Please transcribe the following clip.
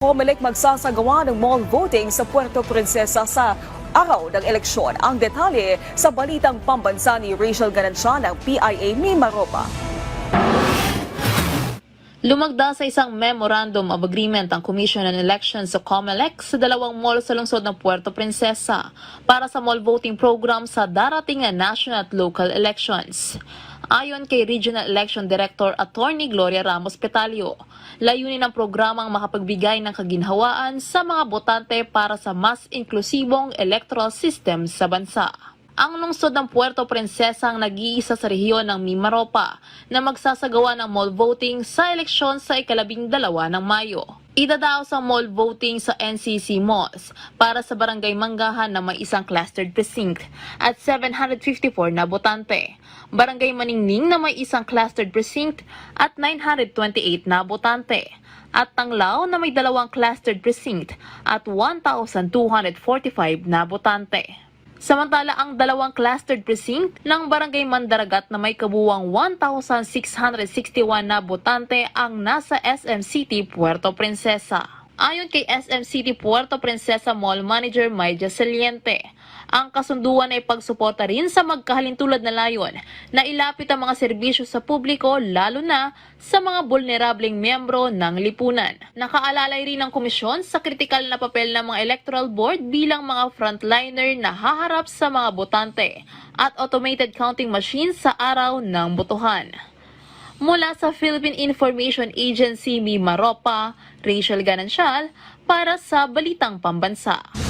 Comelec magsasagawa ng mall voting sa Puerto Princesa sa araw ng eleksyon. Ang detalye sa balitang pambansa ni Rachel Ganancia ng PIA Mimaropa. Lumagda sa isang Memorandum of Agreement ang Commission on Elections sa Comelec sa dalawang mall sa lungsod ng Puerto Princesa para sa mall voting program sa darating na national at local elections. Ayon kay Regional Election Director Attorney Gloria Ramos Petalio, layunin ng programang makapagbigay ng kaginhawaan sa mga botante para sa mas inklusibong electoral system sa bansa. Ang lungsod ng Puerto Princesa ang nag-iisa sa rehiyon ng Mimaropa na magsasagawa ng mall voting sa eleksyon sa ika-12 ng Mayo. Idadaos ang mall voting sa NCC malls para sa Barangay Manggahan na may isang clustered precinct at 754 na botante. Barangay Maningning na may isang clustered precinct at 928 na botante. At Tanglao na may dalawang clustered precinct at 1,245 na botante. Samantala, ang dalawang clustered precinct ng Barangay Mandaragat na may kabuwang 1,661 na botante ang nasa SM City, Puerto Princesa. Ayon kay SM City Puerto Princesa Mall Manager Mayja Saliente, ang kasunduan ay pagsuporta rin sa magkahalintulad na layon na ilapit ang mga serbisyo sa publiko lalo na sa mga vulnerableng miyembro ng lipunan. Nakaalalay rin ang komisyon sa kritikal na papel ng mga electoral board bilang mga frontliner na haharap sa mga botante at automated counting machines sa araw ng botohan. Mula sa Philippine Information Agency Mimaropa, Rachel Ganancia para sa Balitang Pambansa.